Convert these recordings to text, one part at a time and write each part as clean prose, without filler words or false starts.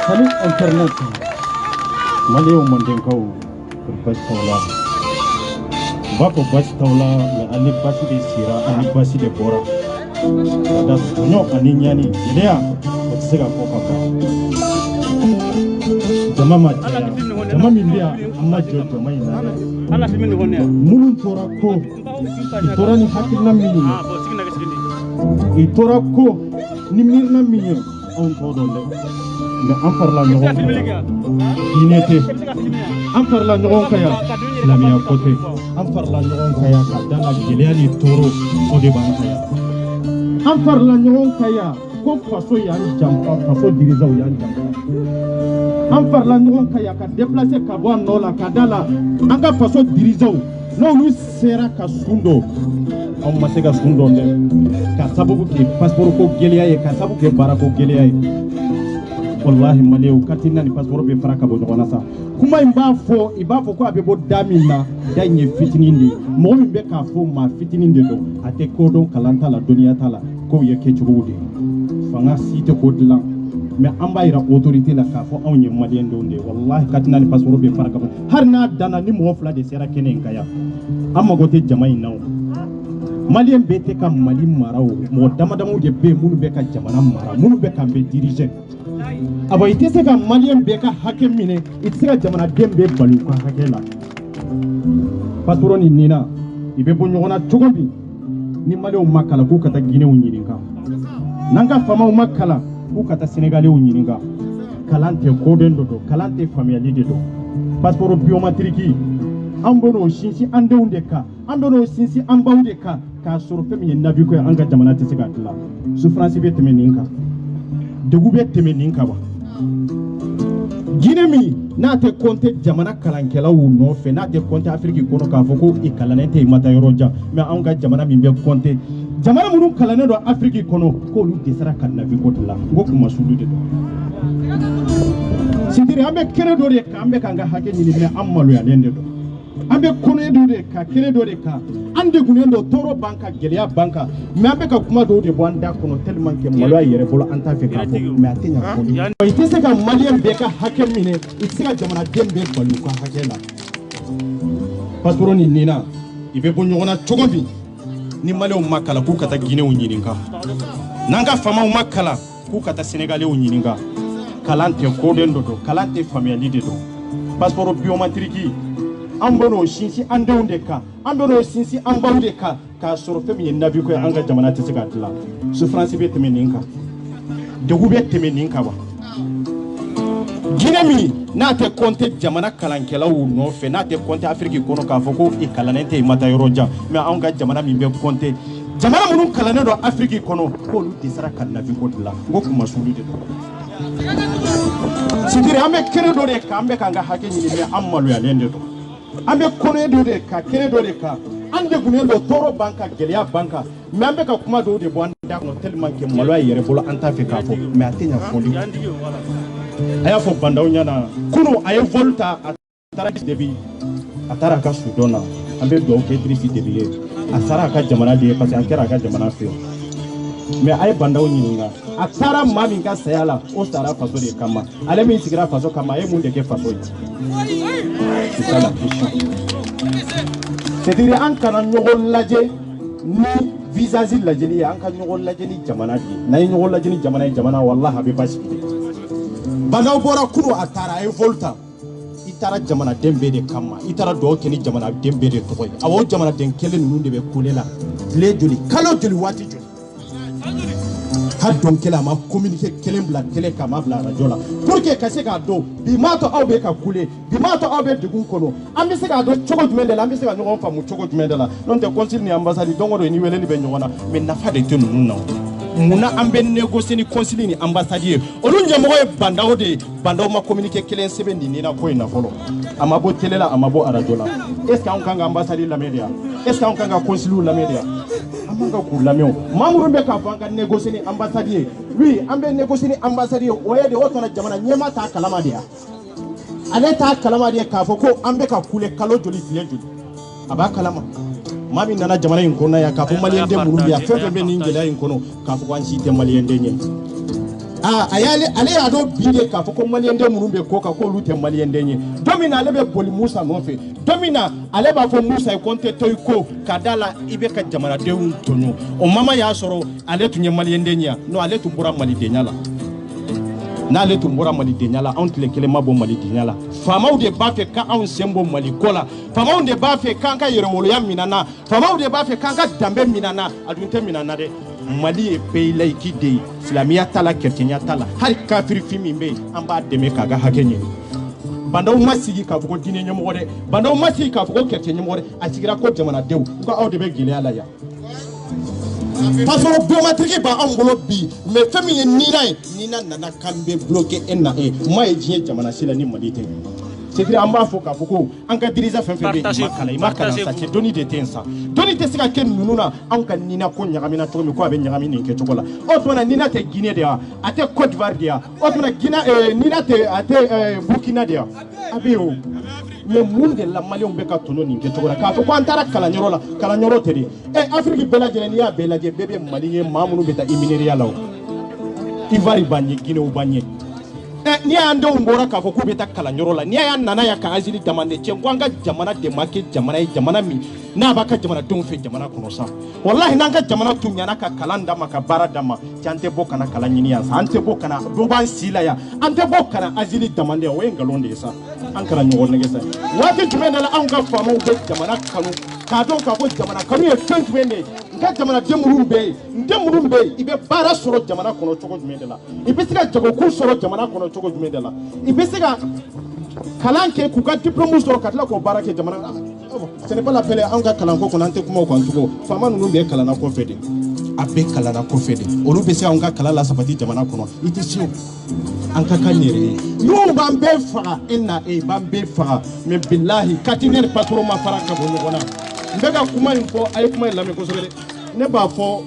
Salut Internet. Maléo Mandenkao, Bastaula. Bako Bastaula, Ani Basi de Sira, Ani Basi de Bora. That's no Aniani, Ilea, but Sega Pokaka. Jamama, Jamamilia, Amajo, Jamaina. Mulun Torako, Torani Hakina Minu. Itorako, Nimirna Minu, on Todole. Mais en parlant de l'inété, en parlant de l'onkaya, la meilleure côté, en parlant de l'onkaya, dans la Guinée, taureau, au débankaya. En parlant de l'onkaya, comme façon Yann Jampa, façon dirigeant Yann Jampa. En parlant de l'onkaya, qu'à déplacer Kabouan Nola, Kadala, en cas façon dirigeant, non, lui sera Kasundo. On m'a dit Kasundo, Kasabu qui passeport au Gélia et Kasabu qui est barako Gélia. Wallahi Maléo katina ni passeport be faraka bo jona sa kuma imbafo ko abebo damina danye fitinindi mo mi be ka fo ma fitininde do ate ko don kalanta la dunia tala ko ye ke chugude fanga site ko dilan mais amba ira autorité la ka fo onye malien donde wallahi katina ni passeport be faraka bo har na dana ni mo fla de sera kenen kaya amma gote jamai naw malien be te kam mali maraw mo damadamo de be munu be ka jamana mara munu be ka be diriger abo itese ka malien beka hakem mine itese ka jamana dembe balu ka hakela pasoro ni nina ibe bonyona togobi ni malio makala ku kata Guinée unyiringa nanga fama makala ku kata Sénégalais unyiringa kalante kodendo do kalante familialité do pasoro biométrique ambono shinsi andeunde ka ambono shinsi ambaude ka soro femi nabi ko anga jamana tese ka tla souffrance be temeninka degube temeninka ba Guinée n'a te compté jamana kalankela ou no fe n'a te compté Afrique kono ka foko e kalanete mata yoroja mais an ga jamana min be compté jamana munu kalane do Afrique kono ko lu desara kanna vi kotla ngoku masulu de sidiri ambe kere do de ka ambe kanga hake ni me ammalu ya lende do ambe kono do de ka kere do de ka ande gunendo toro banka gelia banka me ambe ka kuma do de bwanda kono tellement que malo yere bolo anta fe ka me atenya ko ni itese ka malien beka hake mine itse jamana dembe balu ka hake la passport ni nina ibe bonyona chogobi ni malio makala ku kata Guinée unyiringa nanga fama makala ku kata Sénégalais unyiringa kalante kodendo do kalante familialité do passeport biométrique ambono shinsi andeunde ka ambono shinsi ambaude ka soro femi nabi ko anga jamana tese ka tla souffrance be temeninka degube temeninka ba Guinée n'a te compté jamana kalankela ou no fe n'a te compté Afrique kono ka foko e kalanete mata yoroja mais anga jamana mi be compté jamana munu kalane do Afrique kono ko lu disara kanna fi kodla ngoku masulu de sidiri ambe kere do de ka ambe kanga hake ni me ammalu ya lende do ambe kono do de ka kere do de ka ande gunendo toro banka gelia banka mais ambe ka kuma do de bwanda no tellement que malo yere bolo anta fe ka fo mais atenya foli aya fo bandaw nyana kuno ay volta atara debi atara ka sudona ambe do ke drisi debi asara ka jamana de parce que akera ka jamana fe mais ay bandaw nyinga atara mami ka sayala o sara faso de kama ale mi sigira faso kama ay munde ke faso c'est ça la question c'est-à-dire an kana nyogol laje ni visage lajeli an ka nyogol laje ni jamana di na nyogol laje ni jamana wallahi habi basi banaw bora kuno atara ay volta itara jamana dembe de kama itara do keni jamana dembe de toy awo jamana den kelen nunde be kulela le joli kalo joli wati joli ha don kela ma communiquer kelen bla tele kama bla radio la pour que kase ka do bi mato awbe ka kule bi mato awbe dugun kono ambe se ka do chogo jumende la ambe se ka nyon famu chogo jumende la non te consul ni ambassade dongo do ni wele ni be nyona mais nafa de tenu nunna muna ambe négocier ni consul ni ambassadeur olu nyamogo e bandawo de bandawo ma communiquer kelen sebe ni na ko ina folo amabo tele la amabo radio la est ce qu'on kanga ambassadeur la media est ce qu'on kanga consul la media amanga ku lameo mamuru be ka fanga négocier ni ambassadeur oui ambe négocier ni ambassadeur oye de otona jamana nyema ta kalama dia ale ta kalama dia ka foko ambe ka kule kalo joli file joli aba kalama mami nana jamana in kɔnɔ ya k'a fɔ maliyɛn den minnu bɛ yan fɛn fɛn bɛ nin gɛlɛya in kɔnɔ k'a fɔ an si tɛ maliyɛn den ye ale y'a dɔn bi de k'a fɔ ko maliyɛn den minnu bɛ kɔ kan k'olu tɛ maliyɛn den ye don min na ale bɛ boli Musa nɔfɛ don min na ale b'a fɔ Musa ye ko n tɛ to i ko ka da la i bɛ ka jamanadenw tɔɲɔ o mama y'a sɔrɔ ale tun ye maliyɛn den ye non ale tun bɔra malidenya la n'ale tun bɔra malidenya la anw tile kelen ma bɔ malidenya la faamaw de b'a fɛ k'anw sen bɔ maliko la faamaw de b'a fɛ k'an ka yɛrɛwoloya minɛ na faamaw de b'a fɛ k'an ka danbe minɛ na a dun tɛ minɛ na dɛ Mali ye pays laïque de ye silamɛya t'a la chrétienya t'a la hali kafirifin min bɛ yen an b'a dɛmɛ k'a ka hakɛ ɲini bandaw ma sigi k'a fɔ ko diinɛ ɲɛmɔgɔ dɛ bandaw ma sigi k'a fɔ ko chrétien ɲɛmɔgɔ dɛ a sigira ko jamanadenw u ka aw de bɛ gɛlɛya la yan parce que biométrique b'anw bolo bi mais fɛn min ye Nina ye Nina nana kan bɛ bloqué e na e ma ye diɲɛ jamana si la ni Mali tɛ c'est vrai an b'a fɔ k'a fɔ ko an ka dirigeant fɛn fɛn bɛ yen i ma kalan sa cɛ dɔnni de tɛ yen sa dɔnni tɛ se ka kɛ ninnu na anw ka Nina ko ɲagamina cogo min ko a bɛ ɲagami nin kɛcogo la o tuma Nina tɛ Guinée de wa a tɛ Côte d'Ivoire de wa o tuma Nina tɛ Burkina de wa a bɛ yen o mais mun de la maliyɛnw bɛ ka tɔɲɔ nin kɛcogo la k'a fɔ ko an taara kalanyɔrɔ la kalanyɔrɔ tɛ de Afrique bɛɛ lajɛlen n'i y'a bɛɛ lajɛ bɛɛ bɛ Mali ye maa minnu bɛ taa Imineria la o Ivoire b'an ɲɛ Guinée b'an ɲɛ n'i y'an denw bɔra k'a fɔ k'u bɛ taa kalanyɔrɔ la n'i y'a nana yan ka asile demande tiɲɛ ko an ka jamana de ma kɛ jamana ye jamana min n'a b'a ka jamanadenw fɛ jamana kɔnɔ sa walahi n'an ka jamana tun ɲana ka kalan d'a ma ka baara d'a ma cɛ an tɛ bɔ ka na kalan ɲini yan sa an tɛ bɔ ka na dɔ b'an si la yan an tɛ bɔ ka na asile demande yan o ye nkalon de ye sa an kana ɲɔgɔn nɛgɛ sa waati jumɛn de la anw ka faamaw bɛ jamana kanu k'a dɔn k'a fɔ jamana kanu ye fɛn jumɛn de ye n ka jamanaden minnu bɛ yen n den minnu bɛ yen i bɛ baara sɔrɔ jamana kɔnɔ cogo jumɛn de la i bɛ se ka jagokun sɔrɔ jamana kɔnɔ cogo jumɛn de la i bɛ se ka kalan kɛ k'u ka diplôme sɔrɔ ka tila k'o baara kɛ jamana ce n'est pas la peine an ka kalanko kɔnɔ an tɛ kuma o kan tugun faama ninnu bɛɛ kalanna kɔfɛ de a bɛɛ kalanna kɔfɛ de olu bɛ se an ka kalan la sabati jamana kɔnɔ i tɛ se o an ka kan yɛrɛ ye n'u b'an bɛɛ faga e na e b'an bɛɛ faga mais bilahi caténaire patron ma fara ka bɔ ɲɔgɔn na n bɛ ka kuma in fɔ a ye kuma in lamɛn kosɛbɛ ne b'a fɔ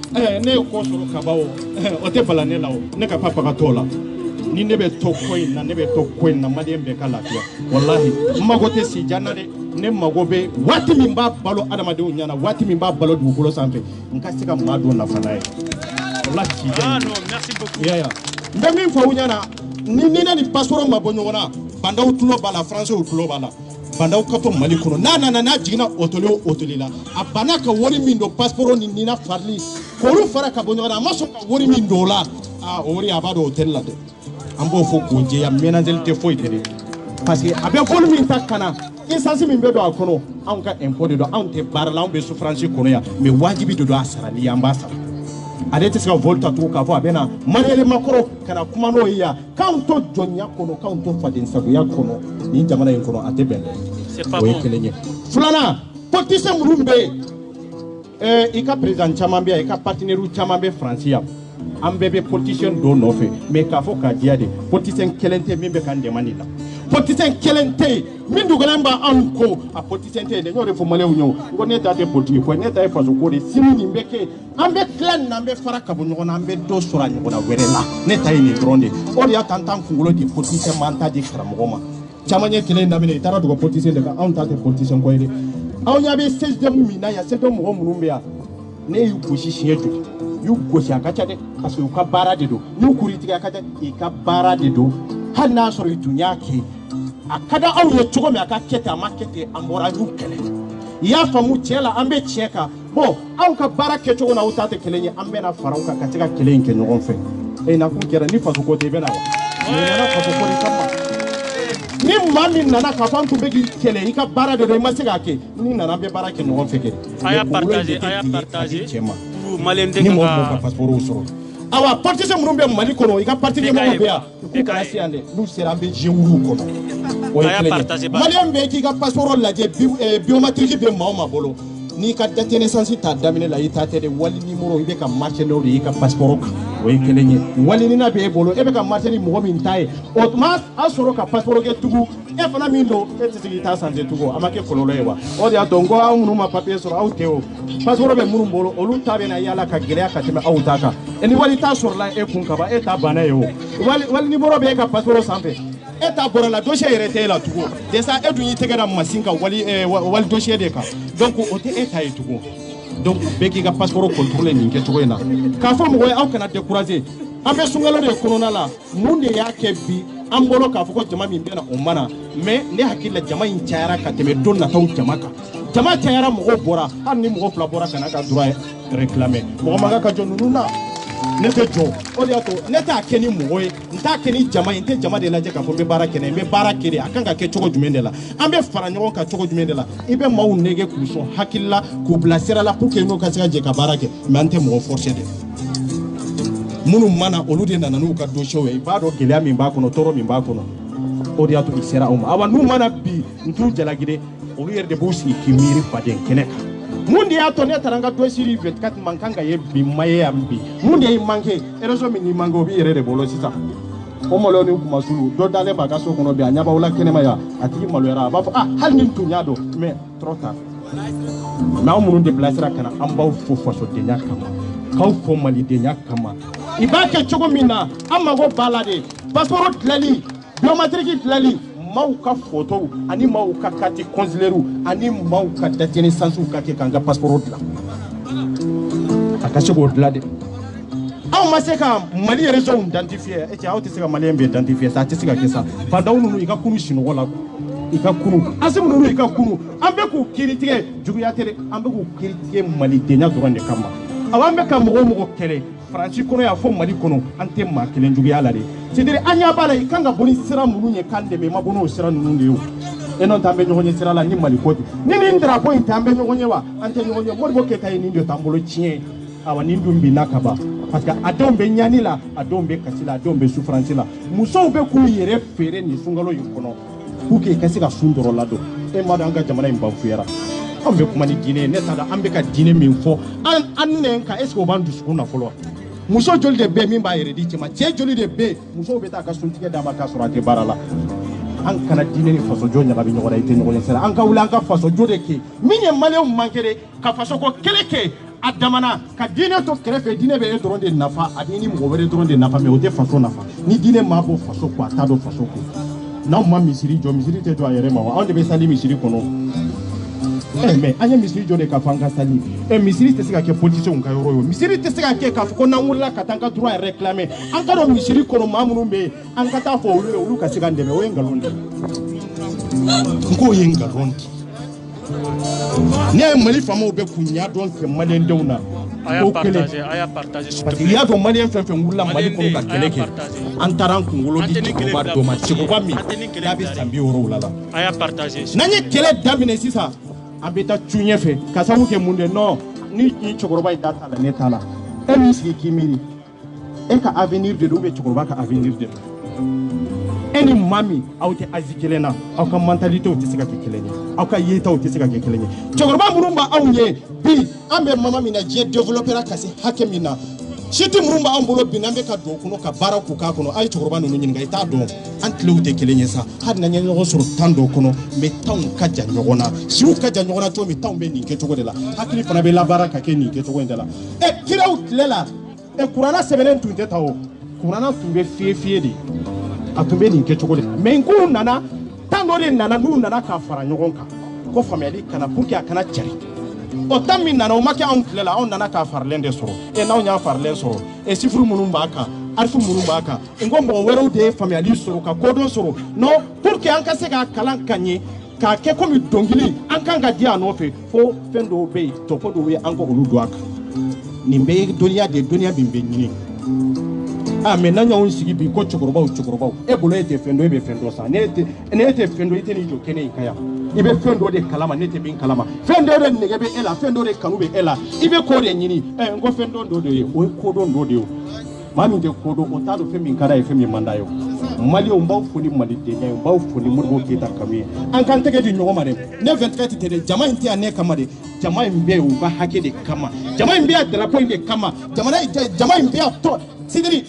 ne ye kɔ sɔrɔ kaba o o tɛ bala ne la o ne ka papa ka t'o la ni ne bɛ to ko in na ne bɛ to ko in na maliyɛn bɛɛ ka lafiya walahi n mago tɛ si jan na dɛ ne mago bɛ waati min b'a balo adamadenw ɲɛna waati min b'a balo dugukolo sanfɛ n ka se ka maa dɔ nafa n'a ye walahi si jan n bɛ min fɔ aw ɲɛna ni ne ni passeport ma bɔ ɲɔgɔn na bandaw tulo b'a la français tulo b'a la bandaw ka to Mali kɔnɔ n'a jiginna hôtel o hôtel la a banna ka wari min don passeport ni Nina farili k'olu fara ka bɔ ɲɔgɔn na a ma sɔn ka wari min don o la o wari a b'a don hôtel la dɛ an b'o fɔ k'o jɛya ménagère tɛ foyi tɛ dɛ parce que a bɛ vol min ta ka na essence min bɛ don a kɔnɔ anw ka impôt de don anw tɛ baara la anw bɛ souffrance kɔnɔ yan mais wajibi de don a sarali an b'a sara ale tɛ se ka vol ta tugun k'a fɔ a bɛ na maliyɛn makɔrɔ ka na kuma n'o ye yan k'anw to jɔnya kɔnɔ k'anw to fadensagoya kɔnɔ nin jamana in kɔnɔ a tɛ bɛn dɛ o ye kelen ye filanan politicien minnu bɛ yen i ka président caman bɛ yan i ka partenaire caman bɛ Faransi yan an bɛɛ bɛ politicien dɔ nɔfɛ mais k'a fɔ k'a diya de politicien kelen tɛ min bɛ k'an dɛmɛ nin la politicien kelen tɛ yen min dogolen b'anw ko a politicien tɛ yen dɛ n y'o de fɔ maliyɛnw ye n ko ne ta tɛ politique ko ye ne ta ye faso ko de sini nin bɛ kɛ an bɛ tila nin na an bɛ fara ka bɔ ɲɔgɔn na an bɛ dɔ sɔrɔ a ɲɔgɔnna wɛrɛ la ne ta ye nin dɔrɔn de o de y'a to an t'an kunkolo di politicien ma an t'a di karamɔgɔ ma caman ye kɛlɛ in daminɛ i taara dogo politicien de kan anw ta tɛ politicien ko ye dɛ aw ɲɛ bɛ CSDM min na yan CSDM mɔgɔ minnu bɛ yan ne y'u gosi siɲɛ joli y'u gosi a ka ca dɛ parce que u ka baara de don n'u kuru tigɛ a ka ca i ka baara de don hali n'a sɔrɔ i tun y'a kɛ a ka da aw ye cogo min a ka kɛ ten a ma kɛ ten an bɔra an y'u kɛlɛ i y'a faamu tiɲɛ la an bɛ tiɲɛ kan bon anw ka baara kɛcogo na aw ta tɛ kelen ye an bɛna fara aw kan ka se ka kɛlɛ in kɛ ɲɔgɔn fɛ na kun kɛra ni faso ko tɛ i bɛ na wa mais nana faso ko de kama ni maa min nana k'a fɔ an tun bɛ k'i kɛlɛ i ka baara de don i ma se k'a kɛ ni nana an bɛ baara kɛ ɲɔgɔn fɛ kɛ a y'a partager cɛ ma maliyɛn ni mɔgɔ ka passeport sɔrɔ awa politicien minnu bɛ Mali kɔnɔ i ka parti ɲɛmɔgɔw bɛ yan u kana se yan dɛ n'u sera an bɛ jɛwuluw kɔnɔ o ye kelen ye maliyɛn bɛ k'i ka passeport lajɛ biométrique bɛ maa o maa bolo n'i ka date de naissance ta daminɛ la i ta tɛ dɛ wali numéro i bɛ ka marché n'o de ye i ka passeport kan o ye kelen ye wali nina bɛ e bolo e bɛ ka marché ni mɔgɔ min ta ye o tuma a sɔrɔ ka passeport kɛ tugun e fana min don e tɛ se k'i ta sanse tugun a ma kɛ kɔlɔlɔ ye wa o de y'a to n ko aw minnu ma papier sɔrɔ aw tɛ o passeport bɛ minnu bolo olu ta bɛ na yala ka gɛlɛya ka tɛmɛ aw ta kan ni wali ta sɔrɔla e kun ka ban e ta banna ye o wali numéro bɛ e ka passeport sanfɛ eta bora la dossier yɛrɛ la tugun déjà e dun y'i tɛgɛ da machine kan wali dossier de kan donc o tɛ e ta ye tugun donc bɛɛ k'i ka passeport contrôler nin kɛcogo in na k'a fɔ mɔgɔ ye aw kana décourager an bɛ sunkalo de kɔnɔna la mun de y'a kɛ bi an bolo k'a fɔ ko jama min bɛna o mana mais ne hakili la jama in cayara ka tɛmɛ don nataw jama kan jama cayara mɔgɔw bɔra hali ni mɔgɔ fila bɔra kana ka droit réclamer mɔgɔ man ka jɔ ninnu na ne tɛ jɔ o de y'a to ne t'a kɛ ni mɔgɔ ye n t'a kɛ ni jama ye n tɛ jama de lajɛ k'a fɔ n bɛ baara kɛ n bɛ baara kɛ de a kan ka kɛ cogo jumɛn de la an bɛ fara ɲɔgɔn kan cogo jumɛn de la i bɛ maaw nege k'u sɔn hakili la k'u bila sira la pour que n'u ka se ka jɛ ka baara kɛ mais an tɛ mɔgɔ forcer de minnu mana olu de nana n'u ka dossier ye i b'a dɔn gɛlɛya min b'a kɔnɔ tɔɔrɔ min b'a kɔnɔ o de y'a to i sera anw ma awa n'u mana bi n t'u jalakiri olu yɛrɛ de b'u sigi k'i miiri faden kɛnɛ kan mun de y'a to ne taara n ka dossier 24 man kan ka ye bi ma ye yan bi mun de y'i manqué réseau min y'i manqué o b'i yɛrɛ de bolo sisan o malo ni kumasulu dɔ dalen b'a ka so kɔnɔ bi a ɲɛ b'aw la kɛnɛma yan a tigi maloyara a b'a fɔ hali ni n tun y'a dɔn mais trop tard mais aw minnu de bilasira ka na an b'aw fo fasodenya kama k'aw fɔ malidenya kama i b'a kɛ cogo min na an mago b'a la de passeport dilali biométrique dilali maaw ka photo ani maaw ka carte consulaire ani maaw ka date de naissance ka kɛ k'an ka passeport dilan a ka se k'o dilan de aw ma se ka Mali région identifier et aw tɛ se ka Malien bɛɛ identifier ça tɛ se ka kɛ sa fandaw ninnu i ka kunu sinɔgɔ la i ka kunu asimu ninnu i ka kunu an bɛ k'u kiiri tigɛ juguya tɛ dɛ an bɛ k'u kiiri tigɛ malidenya dɔrɔn de kama awa an bɛ ka mɔgɔ mɔgɔ kɛlɛ Faransi kɔnɔ y'a fɔ Mali kɔnɔ an tɛ maa kelen juguya la de c'est-à-dire an ɲɛ b'a la i kan ka bɔ ni sira ninnu ye kan dɛmɛ i ma bɔ n'o sira ninnu de ye o e n'o tɛ an bɛ ɲɔgɔn ye sira la ni Mali ko tɛ ni nin drapeau in tɛ an bɛ ɲɔgɔn ye wa an tɛ ɲɔgɔn ye Modibo Keyita ye nin de t'an bolo tiɲɛ awa nin dun binna ka ban parce que a denw bɛ ɲani la a denw bɛ kasi la a denw bɛ souffrance la musow bɛ k'u yɛrɛ feere nin sunkalo in kɔnɔ pour que i ka se ka sun dɔrɔn ladon e m'a dɔn an ka jamana in banfuyara an bɛ kuma ni diinɛ ye ne t'a dɔn an bɛ ka diinɛ min fɔ an nɛn kan est ce que o b'an dusukun na fɔlɔ muso joli de bɛ yen min b'a yɛrɛ di cɛ ma cɛ joli de bɛ yen musow bɛ taa ka suntigɛ d'a ma k'a sɔrɔ a tɛ baara la an kana diinɛ ni fasojo ɲagabi ɲɔgɔn na i tɛ ɲɔgɔn ye sira an ka wuli an ka fasojo de kɛ min ye maliyɛnw manqué de ka fasoko kɛlɛ kɛ a damana ka diinɛ to kɛrɛfɛ diinɛ bɛ e dɔrɔn de nafa a bɛ ni mɔgɔ wɛrɛ dɔrɔn de nafa mais o tɛ faso nafa ni diinɛ maa bɔ faso kɔ a t'a dɔn faso kɔ n'anw ma misiri jɔ misiri tɛ jɔ a yɛrɛ ma wa anw de bɛ sali misiri kɔnɔ mais an ye misiri jɔ de k'a fɔ an ka sali misiri tɛ se ka kɛ politiciens ka yɔrɔ ye misiri tɛ se ka kɛ k'a fɔ ko n'an wulila ka taa an ka droit réclamer an ka dɔn misiri kɔnɔ maa minnu bɛ yen an ka taa fɔ olu ye olu ka se k'an dɛmɛ o ye nkalon de n k'o ye nkalon de ne ye Mali faamaw bɛ k'u ɲɛ dɔn kɛ maliyɛn denw na o kelen parce que i y'a dɔn maliyɛn fɛn fɛn wulila Mali kɔnɔ ka kɛlɛ kɛ an taara an kunkolo di cɛkɔrɔba dɔ ma cɛkɔrɔba min n'a bɛ san 70 la n'an ye kɛlɛ daminɛ sisan an bɛ taa cu ɲɛfɛ ka sababu kɛ mun de non ni cɛkɔrɔba in da t'a la ne t'a la e m'i sigi k'i miiri e ka avenir de don ou bien cɛkɔrɔba ka avenir de don e ni maa min aw tɛ azi kelen na aw ka mentalité tɛ se ka kɛ kelen ye aw ka yetaw tɛ se ka kɛ kelen ye cɛkɔrɔba minnu b'anw ye bi an bɛ mama min na diɲɛ développera ka se hakɛ min na siti minnu b'anw bolo bi n'an bɛ ka don o kɔnɔ ka baara k'u k'a kɔnɔ a ye cɛkɔrɔba ninnu ɲininka i t'a dɔn an tilew tɛ kelen ye sa hali n'an ye ɲɔgɔn sɔrɔ tan dɔw kɔnɔ mais tanw ka jan ɲɔgɔn na siw ka jan ɲɔgɔn na cogo min tanw bɛ nin kɛcogo de la hakili fana bɛ labaara ka kɛ nin kɛcogo in de la kiraw tile la kuranna sɛbɛnnen tun tɛ ta o kuranna tun bɛ fiyefiyɛ de a tun bɛ nin kɛcogo de la mais nk'u nana tan dɔ de nana n'u nana ka fara ɲɔgɔn kan ko faamuyali kana pour que a kana cari o tan min nana o ma kɛ anw tile la anw nana k'a farilen de sɔrɔ n'anw y'a farilen sɔrɔ sifuru minnu b'a kan arifu minnu b'a kan n ko mɔgɔ wɛrɛw de ye faamuyali sɔrɔ ka kodɔn sɔrɔ non pour que an ka se k'a kalan ka ɲɛ k'a kɛ komi dɔnkili an kan ka di a nɔfɛ fo fɛn dɔw bɛ yen tɔpɔ dɔw ye an ka olu don a kan nin bɛɛ ye dɔnniya de ye dɔnniya min bɛ ɲini mais n'an y'anw sigi bi ko cɛkɔrɔbaw e bolo e tɛ fɛn dɔ e bɛ fɛn dɔ san ne e tɛ fɛn dɔ i tɛ nin jɔ kɛnɛ in kan yan i bɛ fɛn dɔ de kalama ne tɛ min kalama fɛn dɔ de nɛgɛ bɛ e la fɛn dɔ de kanu bɛ e la i bɛ ko de ɲini n ko fɛn dɔ de ye o ye kodɔn dɔ de ye o maa min tɛ kodɔn o t'a dɔn fɛn min ka d'a ye fɛn min man d'a ye o maliyɛnw n b'aw fo ni malidenya ye n b'aw fo ni Modibo Keyita kanu ye an k'an tɛgɛ di ɲɔgɔn ma dɛ ne 24 tɛ dɛ jama in tɛ yan ne kama de jama in bɛ u ka hakɛ de kama jama in bɛ yan drapeau in de kama jama in bɛ yan tɔ sidiri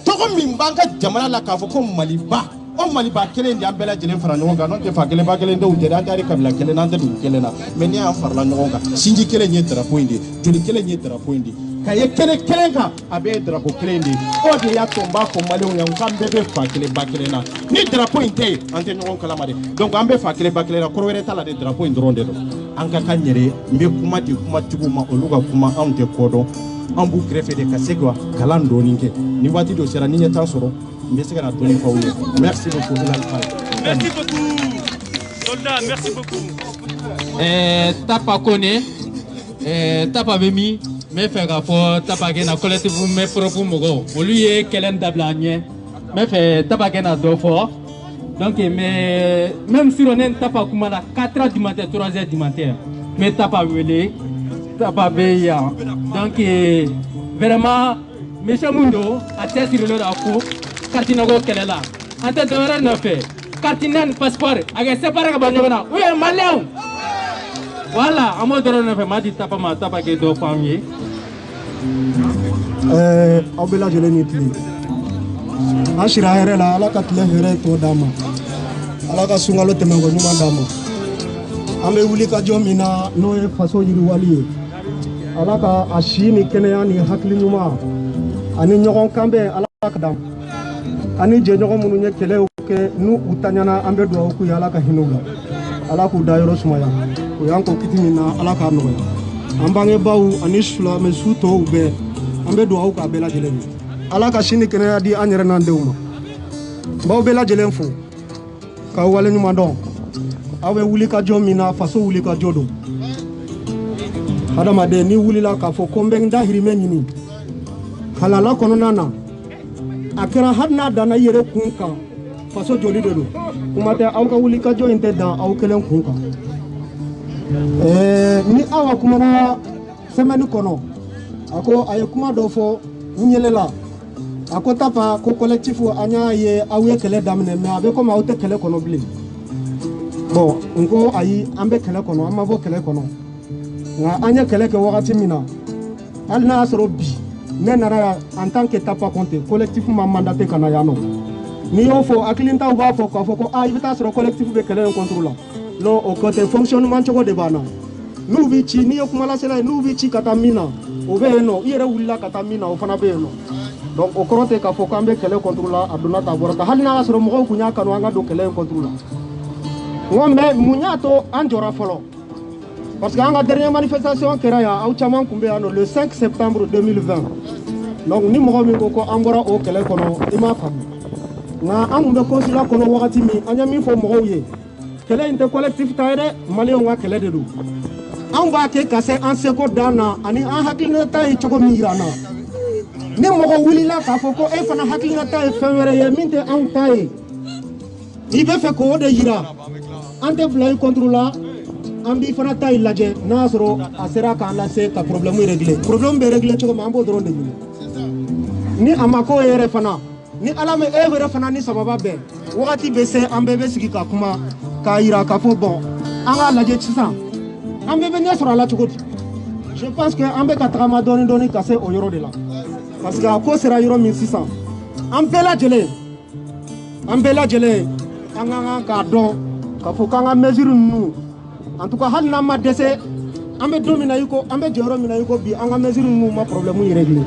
tɔgɔ min b'an ka jamana la k'a fɔ ko Maliba o Maliba kelen de an bɛɛ lajɛlen fara ɲɔgɔn kan n'o tɛ fa kelen ba kelen denw tɛ an tɛ kabila kelen an tɛ dugu kelen na mais ni y'an farala ɲɔgɔn kan sinji kelen ye drapeau in de joli kelen ye drapeau in de ka ye kelen kan a bɛ drapeau kelen de o de y'a to n b'a fɔ maliyɛnw ye k'an bɛɛ bɛ fa kelen ba kelen na ni drapeau in tɛ yen an tɛ ɲɔgɔn kalama de donc an bɛ fa kelen ba kelen na kɔrɔ wɛrɛ t'a la de drapeau in dɔrɔn de don an ka kan yɛrɛ n bɛ kuma di kumatigiw ma olu ka kuma anw tɛ kɔ dɔn an b'u kɛrɛfɛ de ka se ka kalan dɔɔni kɛ ni waati dɔ sera ni ɲɛ t'an sɔrɔ n bɛ se ka na dɔɔni f'aw ye merci beaucoup merci beaucoup soldat merci beaucoup Tapa kone Tapa bemi me fait k'a fɔ Tapa kɛ na collectif me propre mɔgɔw olu ye kɛlɛ dabila an ɲɛ me fɛ Tapa kɛ na dɔ fɔ donc mais même si on est Tapa kuma na 4h du matin 3h du matin me Tapa wele Tapa bɛ yan donc vraiment monsieur Mundo a cɛsirilen a ko carte nɔgɔ kɛlɛ la an tɛ dɔwɛrɛ nɔfɛ carte naani passeport a kɛ séparé ka bɔ ɲɔgɔn na ou ye maliyɛnw. Voilà, à moi de revenir, m'a dit Tapa ma Tapa qui est au famille. Abela je l'ai dit. Ashira herela ala katle here to dama. Ala ka sungalo temengo nyuma dama. Ame wuli ka jomina no e faso yiri wali. Ala ka ashini kenya ni hakli nyuma. Ani nyogon kambe ala ka dam. Ani je nyogon munu nye kele oke nu utanyana ambe do oku ala ka hinula. Ala ku dayoro sumaya. O yanko kitimina ala ka noya ambange bawu ani sula me suto ube ambe do au ka bela jelen ala ka shini kene di anyere nan deuma bawu bela jelen fu ka wale nyuma don awe wuli ka jomina faso wuli ka jodo adama de ni wuli la ka fo kombe nda hirime nyini halala kono nana akira hadna dana yere kunka faso joli de do kumate au ka wuli ka jo inte da au kelen kunka ni awa kumana semaine kono ako aye kuma do fo nyelela ako Tapa ko collectif anya ye awe kele damne me abe ko ma ote kele kono bli bon ngo ayi ambe kele kono amma vo kele kono nga anya kele ke wakati mina alna asro bi nenara en tant que Tapa compte collectif ma mandaté kana yano ni yo fo aklinta uba fo ko ayi bita asro collectif be kele contrôle non au côté fonctionnement chogo de bana nous vici ni okumala sela nous vici katamina o be no yere wulila katamina o fana be no donc o korote ka fo kambe kele contrôle aduna ta borata halina asro mo kunya kanu anga do kele contrôle ngombe munya to anjora folo parce que anga dernière manifestation kera ya au chaman kumbe ano le 5 septembre 2020 donc ni mo mi ko ambora o kele kono ima fam na ambe konsila kono wakati mi anya mi fo mo ye kele inte collectif taire malien wa kele de do an ba ke kase an seko dana ani an hakilina tay chogo mirana ni mo ko wulila ka fo ko e fana hakilina tay fenwere ye minte an tay ibe fe ko de yira ante blay contrôla an bi fana tay laje nasro asera ka la se ka problème be régler chogo mambo doron de ni amako yere fana ni alame evre fana ni sababa be wakati be se an bebe sigi ka kuma ka ira ka fo bon anga laje tsan ambe be ne sura la chukoti je pense que ambe ka trama doni kase o yoro de la parce que ko sera yoro 1600 ambe la jele anga ka don ka fo kanga mesure nu en tout cas hal na ma dese ambe domina yuko ambe joro mina yuko bi anga mesure nu ma problème yi régler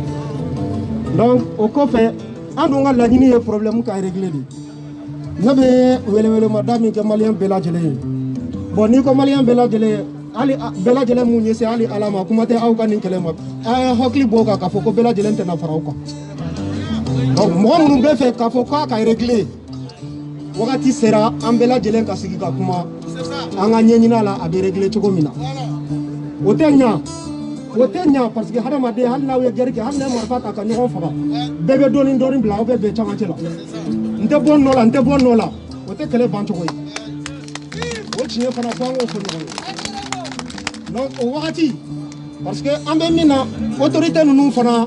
donc au ko fait ando nga la ni problème ka régler di nabe wele madame ke malien bela jele bon ni ko malien bela jele ali bela jele mu nyese ali alama kuma te au kan kelema ay hokli boka ka foko bela jele te na farao ko donc mo mun be fe ka foko ka régler wakati sera an bela jele ka sigi ka kuma anga nyenyina la abe régler chogo mina otenya parce que hadama de hal nawe gerke hal na marfata ka nyon fara bebe doni bla bebe chamachela nte bon nola o te kele bancho koy o chiye fana ko ngo fo donc o wakati parce que ambe mina autorité nunu fana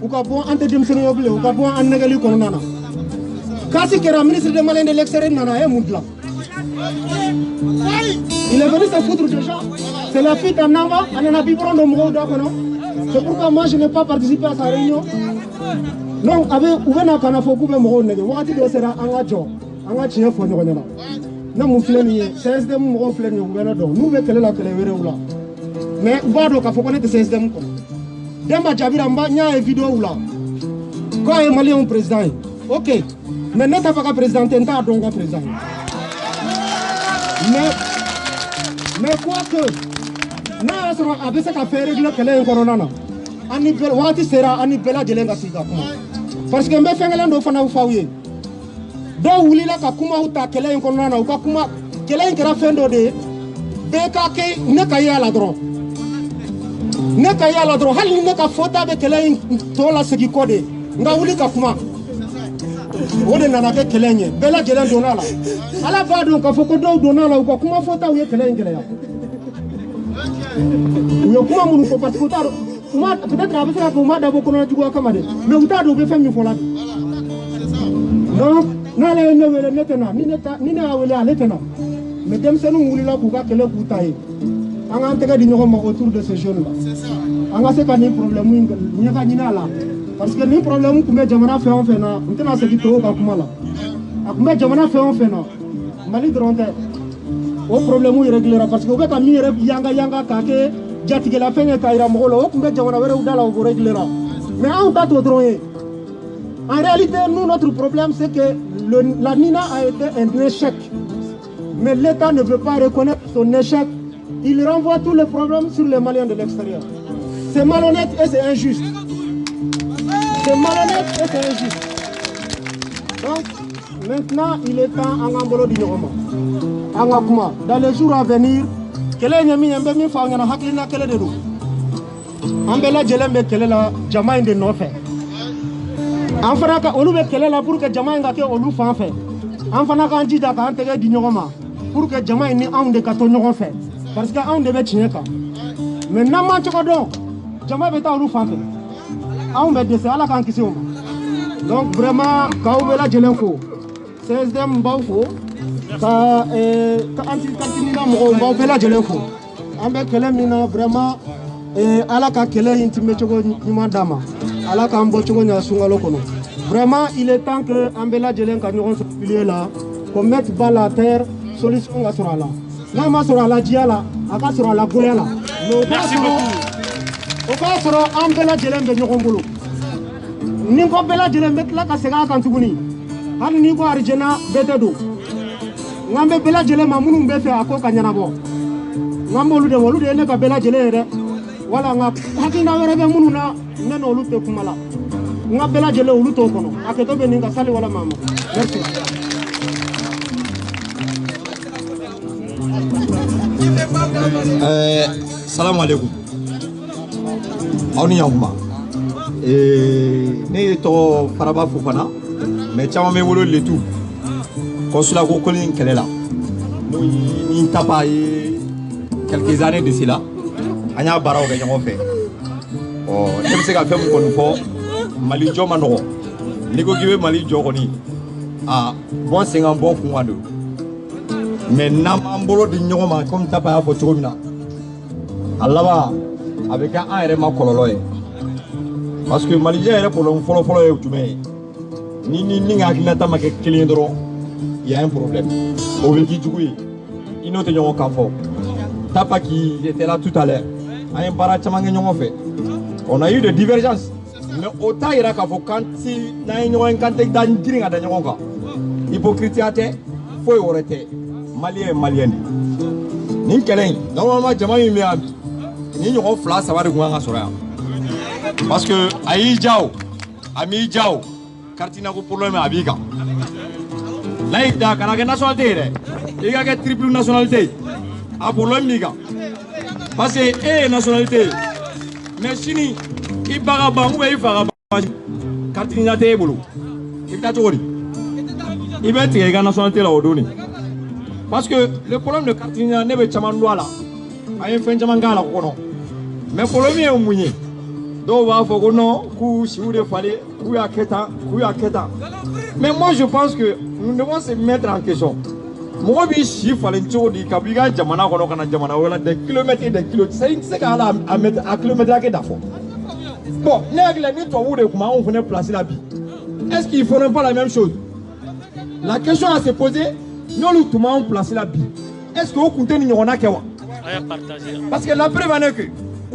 u ka bon ante dem sene yoble u ka bon an negali ko nana kasi kera ministre de Malien de l'extérieur nana e mundla il est venu se foutre de gens c'est la fuite en avant anana bibron do mo do kono c'est pourquoi moi je n'ai pas participé à sa réunion. Non, avec ouvena kana foku be mo nege wakati do sera anga jo anga chie fo nyonya na mu fleni CSD mu mo fleni ouvena do nu be kele la kele were ula mais bado ka foko ne CSD mu ko Demba Jabira Mba, il y a une vidéo là. Quand il est malien président, ok. Mais n'est pas président, il a donc président. Mais quoi que, nous avons fait régler que les corona. Ani bel wati sera ani bela jelenga siga kuma. Parce que mbe fengela ndo fana ufawiye. Do wulila ka kuma uta kele corona na uka kuma kele ngera fendo de beka ke ne kaya la dron. Ne kaya la dron hali ne ka fota be kele to la sigi kode. Nga wuli ka kuma. Ode nana ke kele nye bela jelen donala. Ala ba don ka foko do donala uka kuma fota uye kele ngela ya. Uye kuma munu ko parce que peut-être avec ça pour moi d'abord qu'on a du quoi comme mais vous t'avez oublié faire mi fola donc n'allez ne veut maintenant ni n'a oublié maintenant mais dem c'est nous là pour que le boutaille on a intérêt de nous autour de ces jeunes là on a c'est pas ni problème ni ka ni là parce que ni problème pour mettre jamana fait on fait na maintenant c'est qui trop ka kuma là akuma jamana fait on fait na mali dronte au problème il réglera parce que au ka mi yanga kake Jatige la fin kaira molo okumbe jamana were udala au réglera mais on pas trop droit en réalité nous notre problème c'est que la Nina a été un échec mais l'État ne veut pas reconnaître son échec il renvoie tous les problèmes sur les Maliens de l'extérieur c'est malhonnête et c'est injuste c'est malhonnête et c'est injuste donc maintenant il est temps en Angolo du Yoroma Angakuma dans les jours à venir kele nyami yambe mi fa ngana haklina kele de do ambela jelembe kele la jama inde no fe anfana ka olu be kele la pour que jama ngake olu fa fe anfana ka njida ka antege di nyogoma pour que jama ni aunde ka to nyogo fe parce que aunde be chinyeka mais nama choko do jama be ta olu fa fe aunde de se ala kan kisi o donc vraiment ka obela jelenfo 16e mbawfo ka anti kantinina mo ba bela jelenfo ambe kele mina vraiment ala ka kele intime chogo nyuma dama ala ka mbo chogo nya sunga lokono vraiment il est temps que ambela jelen ka nyon so pilier là qu'on mette balle à terre solution ga sura là na ma sura la diala aka sura la goyala Merci beaucoup. o ka sura ambela jelen be nyon ngolo ni ko bela jelen bet la ka sega kan tuguni han ni ko arjena betedo ngambe bela jele mamunu mbe fe ako kanyana bo ngambo lu de ne ka bela jele re wala nga hakina were be munu na neno lu te kumala nga bela jele lu to kono aketo be ninga sali wala mama merci salam alaikum awni yamba ne to faraba fufana mais chama me wolo le tout consulat ko kolin kelela no ni tapa quelques années de cela anya baraw ga ñoo fe o dem se ga fem ko fo mali joma no ni ko gibe mali jogo ni bon singa bon fu wado mais nam ambolo di ñoo ma comme tapa fo chomina allaba avec un ere ma kololo parce que mali ere problème folo e tumé ni nga kina tama ke client dro il y a un problème. Au vécu du coup, il nous tenons au campo. Tapa qui était là tout à l'heure. Un barachamangue nous fait. On a eu des divergences. Mais autant il y a qu'à faut quand si n'ayons un cantek d'andiring à d'anyoka. Hypocrisie à terre, faut y arrêter. Malien malien. Ni quelqu'un. Normalement jamais il m'y a. Ni nous on flash ça va de gouanga sur rien. Parce que Aïe Jao, Ami Jao, Kartina ko problème à Biga. Là, il y a une nationalité, il y a une triple nationalité. A problème, il y a. Parce que, eh, nationalité. Mais si il va à Bangou, il va à Bangou. Quand il y a un boulot, il va à Tori. Il va être une nationalité là au donné. Parce que le problème de Katrina n'est pas Chamandoa là. Il y a un fin de Chamanga là. Mais le problème est au Mounier. Donc, il faut que non, si vous voulez faire, vous avez mais moi, je pense que nous devons se mettre en question. Moi, je suis dit Kabiga, Jamana, Jamana, des kilomètres et des kilomètres. C'est à mettre à kilomètre d'affaires. Bon, comment on venait placer la vie. Est-ce qu'ils ne feront pas la même chose? La question à se poser, nous, tout le monde placer la vie. Est-ce que vous comptez nous on a Parce que la preuve est que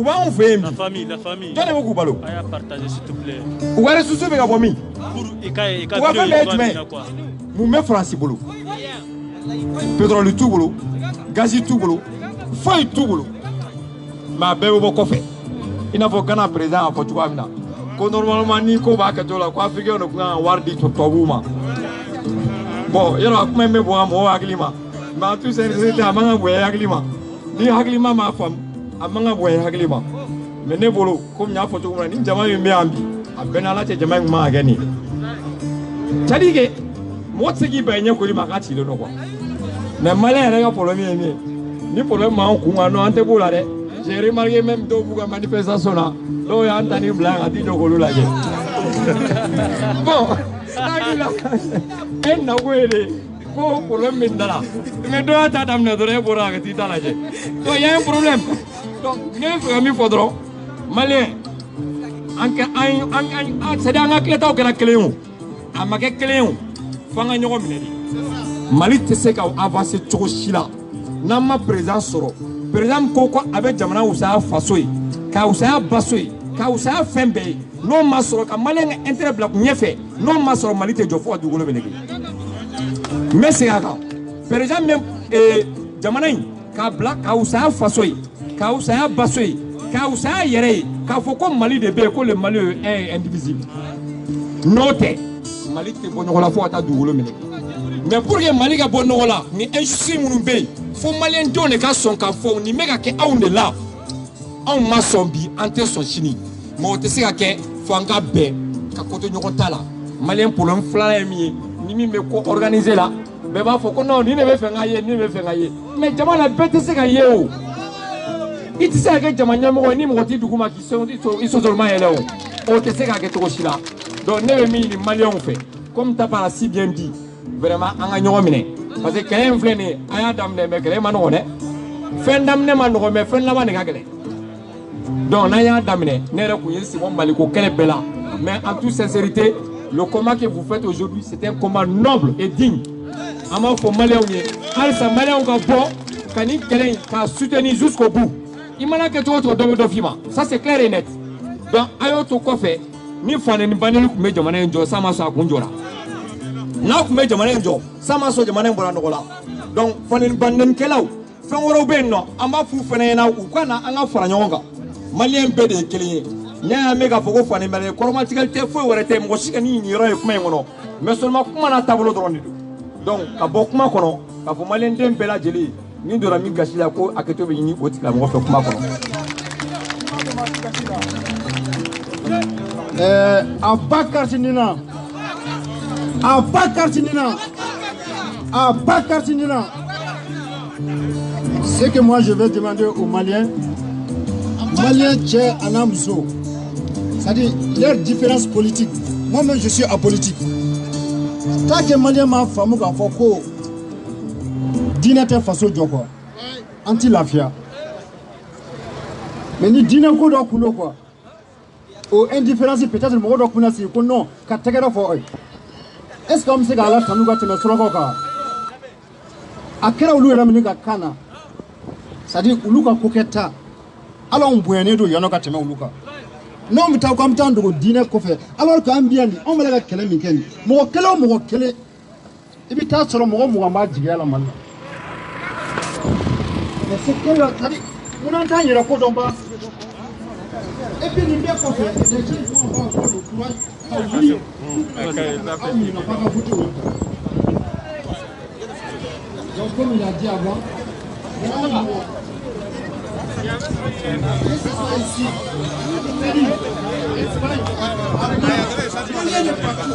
Ou va on fait La famille, la famille. Toi, ne pas Aya partager s'il te plaît. Ou va ressourcer avec la famille. Pour Eka Ou va faire quoi. Nous met France bolo. Pétrole tout bolo. Gaz tout bolo. Feuille tout bolo. Ma belle au café. Il n'a pas qu'un président à Portugal. Normalement, ni ko ba ka to la ko Afrique on a wardi to tobuma. Bon, il y a même me boa mo aglima. Ma tout c'est amanga boya aglima. Ni aglima ma femme amanga boya aglima. Mais ne bolo comme nya photo ko ni jama yimbe ambi. Abena la jama ma gani. Tadige mo tsegi ba nya ko li makati lo no kwa. Mais malin rega problème ni problème ma ko ngano ante bola de. J'ai remarqué même dans la manifestation là, il y a un tani blanc à dire que là. Bon, elle n'a pas été pour problème maintenant. Mais toi, tu as amené de pour la petite là. Donc il y a un problème. Donc, il faudra malin. C'est un clé au que cléon. À ma cléon, fanga nyoko minedi. Mali te se ka avancer trop chila. Na ma présence soro. Par exemple, Koko avec Jamana Oussa Fasoy, Kaoussa Basoy, Kaoussa Fembe, non Masoro, Kamaleng Interblack Niefe, non Masoro Malite Jofo du Golo Benegui. Mais c'est grave. Par exemple, même Jamana, Kaoussa Fasoy, Kaoussa Basoy, Kaoussa Yere, Kafoko Mali de Beko, le Mali est indivisible. Notez, Malite Bonola Fouata du Golo Benegui. Mais pour que Mali ga Bonola, ni injustice Mounoubé. Faut malien donner qu'à son café, ni méga que on est là. On m'a sombi, ante son chini. Moi, tu sais que faut un gars bé, qu'à côté de nous là. Malien pour un flanc mi, ni me co organiser là. Mais va faut qu'on non, ni ne veut faire gailler, ni ne veut faire gailler. Mais comment la bête c'est gailler où? Il sait que Jamania mo ni mo ti du kuma qui sont ils sont seulement là. On te sait que tu es là. Donc ne me ni malien fait. Comme tu as si bien dit, vraiment en gagnant miné. Parce que quand même flâner, aya damne me kele manone, fen damne manone me fen la mane kele. Donc n'aya damne, ne recouillez si mon maliko kele bella. Mais en toute sincérité, le combat que vous faites aujourd'hui, c'est un combat noble et digne. Ama faut maléonier, alsa maléon ka bon, kani kele ka soutenir jusqu'au bout. Imana que tu autre domme d'ofima, ça c'est clair et net. Donc ayo to ko fait, ni fane ni banelu ku me jamana njo sama sa kunjora. N'a pas de manière de ça m'a sauvé de manière de donc fanen banden kelaw fen woro ben no amba fu fene na u kana anga fara nyonga malien be de keliye nya mega foko fanen mele chromaticalité fo wore te mo shika ni ni roye kuma ngono mais seulement kuma na tableau drone donc ka bokuma kono ka fo malien dem bela jeli ni dora mi gasila ko aketo be ni oti la mo fe kuma kono Abakar Sinina. Abakar Sinina. Abakar Sinina. Ce que moi je vais demander aux Maliens, Maliens, Anamso, c'est-à-dire leur différence politique. Moi-même je suis apolitique. Tant que Malien m'a fait un foko, dîner façon Djoko, anti-lafia. Mais ni dîner ko do kuno quoi. Au indifférence peut-être le mot do kuna si ko non, ka tegera fo oi. Est-ce que on sait gala kanu ga tena soro ka? Akera ulu era mini ga kana. C'est-à-dire uluka koketa. Alors on boyane do yono ka tena uluka. Non mais ta ko am tan do dîner ko fait. Alors que ambiandi on me la kele mi ken. Mo kele ibi ta soro mo ma jiga la man. Mais c'est que là, on entend il raconte en bas. Et puis il bien qu'on fait, les gens vont avoir le courage à ouvrir. Il n'a pas à foutre. Donc comme il a dit avant, voilà. C'est ça ici. Espagne, Allemagne, tout le monde est partout.